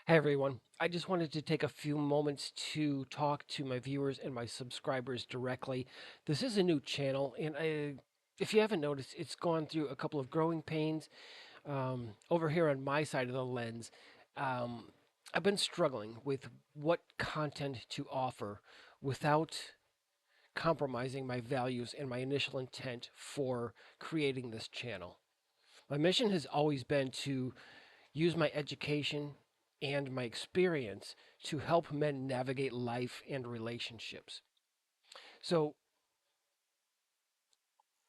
Hey everyone, I just wanted to take a few moments to talk to my viewers and my subscribers directly. This is a new channel, and if you haven't noticed, it's gone through a couple of growing pains. Over here on my side of the lens, um, I've been struggling with what content to offer without compromising my values and my initial intent for creating this channel. My mission has always been to use my education and my experience to help men navigate life and relationships. So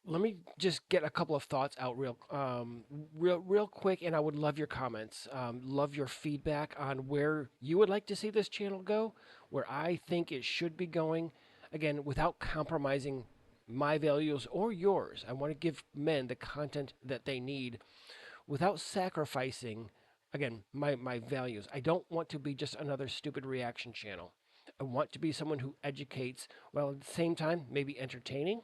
let me just get a couple of thoughts out real quick, and I would love your comments, love your feedback on where you would like to see this channel go, where I think it should be going. Again, without compromising my values or yours. I want to give men the content that they need without sacrificing, again, my values. I don't want to be just another stupid reaction channel. I want to be someone who educates while at the same time maybe entertaining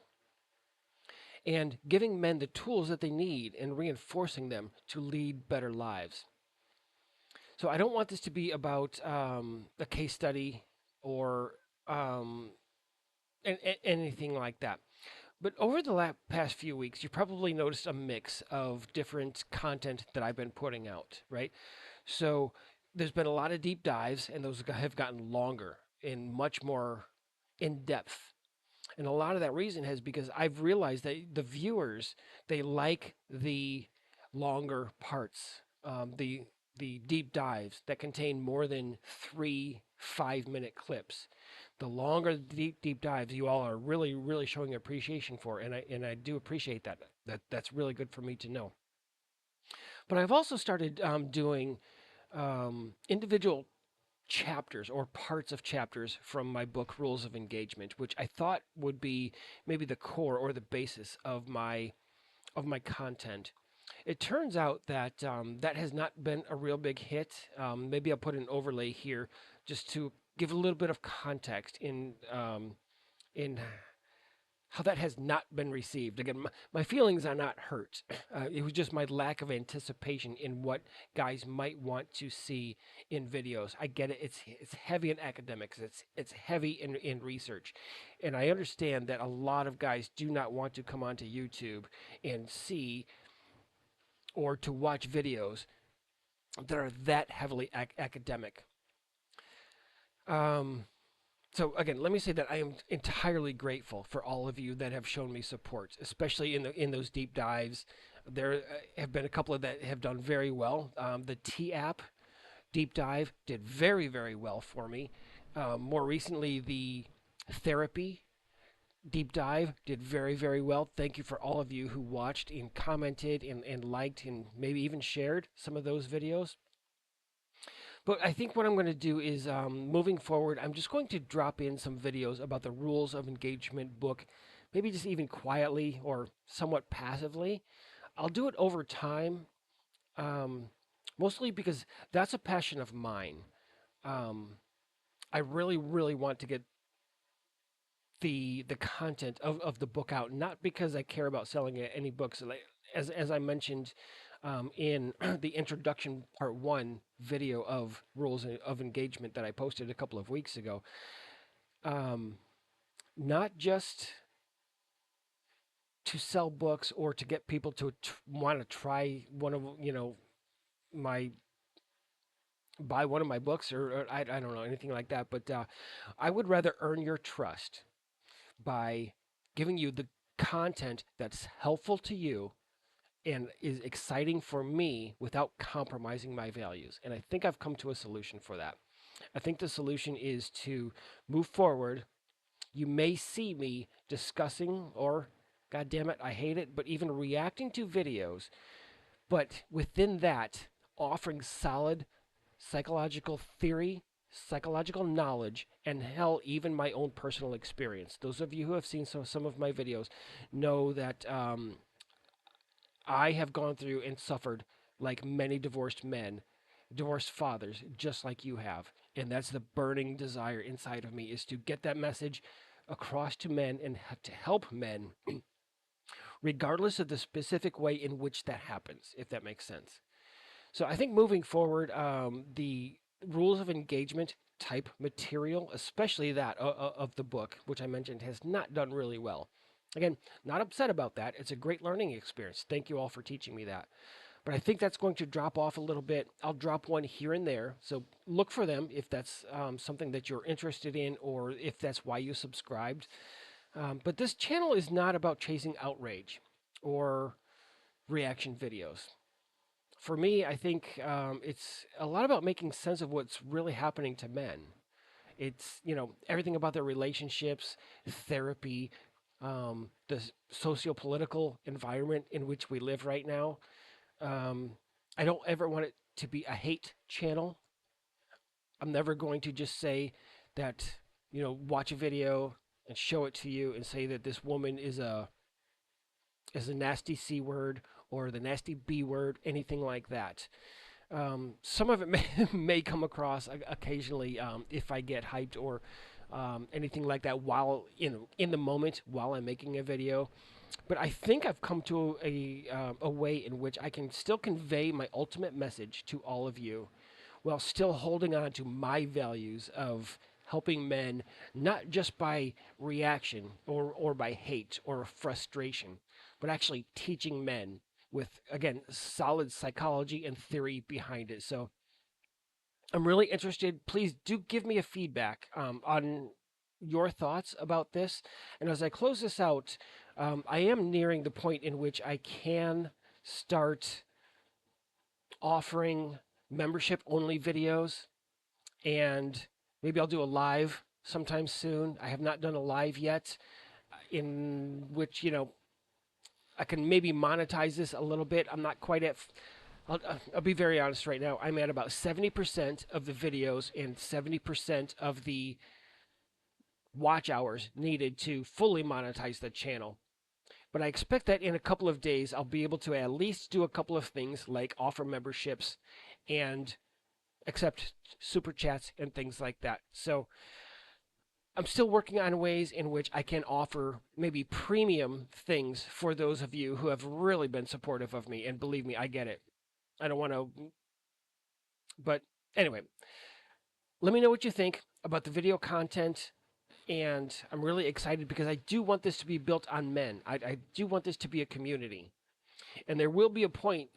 and giving men the tools that they need and reinforcing them to lead better lives. So I don't want this to be about a case study or um, anything like that. But over the past few weeks, you probably noticed a mix of different content that I've been putting out, right? So there's been a lot of deep dives, and those have gotten longer and much more in depth. And a lot of that reason has because I've realized that the viewers they like the longer parts, the deep dives that contain more than 3 5-minute clips. The longer the deep dives, you all are really showing appreciation for, and I do appreciate that. That's really good for me to know. But I've also started doing individual chapters or parts of chapters from my book Rules of Engagement, which I thought would be maybe the core or the basis of my content. It turns out that that has not been a real big hit. Maybe I'll put an overlay here just to give a little bit of context in how that has not been received. Again, my feelings are not hurt. It was just my lack of anticipation in what guys might want to see in videos. I get it. It's heavy in academics. It's heavy in research, and I understand that a lot of guys do not want to come onto YouTube and see or to watch videos that are that heavily academic. Um, So again, let me say that I am entirely grateful for all of you that have shown me support, especially in those deep dives. There have been a couple of that have done very well. The T app deep dive did very well for me. More recently, the therapy deep dive did very well. Thank you for all of you who watched and commented and liked and maybe even shared some of those videos. But I think what I'm going to do is moving forward, I'm just going to drop in some videos about the rules of engagement book, maybe just even quietly or somewhat passively. I'll do it over time, um, mostly because that's a passion of mine. Um, I really want to get the content of the book out, not because I care about selling any books. Like, as I mentioned in the introduction part one video of rules of engagement that I posted a couple of weeks ago, um, not just to sell books or to get people to want to try one of my buy one of my books or I don't know anything like that, but I would rather earn your trust by giving you the content that's helpful to you and is exciting for me without compromising my values. And I think I've come to a solution for that. I think the solution is to move forward. You may see me discussing or, God damn it, I hate it, but even reacting to videos, but within that, offering solid psychological theory, psychological knowledge, and hell, even my own personal experience. Those of you who have seen some of my videos know that I have gone through and suffered like many divorced men, divorced fathers, just like you have. And that's the burning desire inside of me is to get that message across to men and to help men, regardless of the specific way in which that happens, if that makes sense. So I think moving forward, the rules of engagement type material, especially that of the book, which I mentioned has not done really well. Again, not upset about that. It's a great learning experience. Thank you all for teaching me that. But I think that's going to drop off a little bit. I'll drop one here and there. So look for them if that's something that you're interested in or if that's why you subscribed. But this channel is not about chasing outrage or reaction videos. For me, I think it's a lot about making sense of what's really happening to men. It's, everything about their relationships, therapy, the socio-political environment in which we live right now. Um, I don't ever want it to be a hate channel. I'm never going to just say that, watch a video and show it to you and say that this woman is a nasty C word or the nasty B word, anything like that. Some of it may come across occasionally if I get hyped or anything like that while in the moment while I'm making a video. But I think I've come to a way in which I can still convey my ultimate message to all of you while still holding on to my values of helping men, not just by reaction or by hate or frustration, but actually teaching men with, again, solid psychology and theory behind it. So I'm really interested. Please do give me a feedback on your thoughts about this. And as I close this out, I am nearing the point in which I can start offering membership only videos, and maybe I'll do a live sometime soon. I have not done a live yet in which, I can maybe monetize this a little bit. I'm not quite at. I'll be very honest right now. I'm at about 70% of the videos and 70% of the watch hours needed to fully monetize the channel. But I expect that in a couple of days, I'll be able to at least do a couple of things like offer memberships and accept super chats and things like that. So I'm still working on ways in which I can offer maybe premium things for those of you who have really been supportive of me. And believe me, I get it. I don't want to, but anyway, let me know what you think about the video content. And I'm really excited because I do want this to be built on men. I do want this to be a community. And there will be a point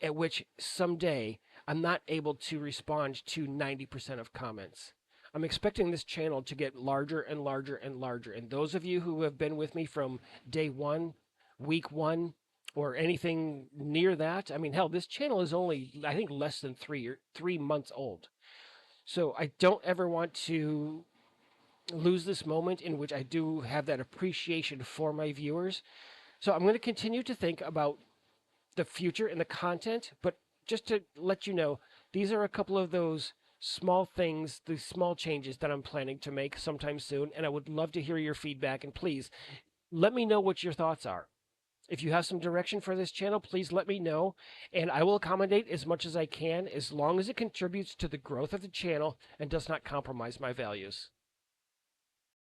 at which someday I'm not able to respond to 90% of comments. I'm expecting this channel to get larger and larger and larger. And those of you who have been with me from day one, week one, or anything near that, I mean, hell, this channel is only, I think, less than 3 months old. So I don't ever want to lose this moment in which I do have that appreciation for my viewers. So I'm going to continue to think about the future and the content, but just to let you know, these are a couple of those small things, the small changes that I'm planning to make sometime soon, and I would love to hear your feedback. And please let me know what your thoughts are. If you have some direction for this channel, please let me know, and I will accommodate as much as I can as long as it contributes to the growth of the channel and does not compromise my values.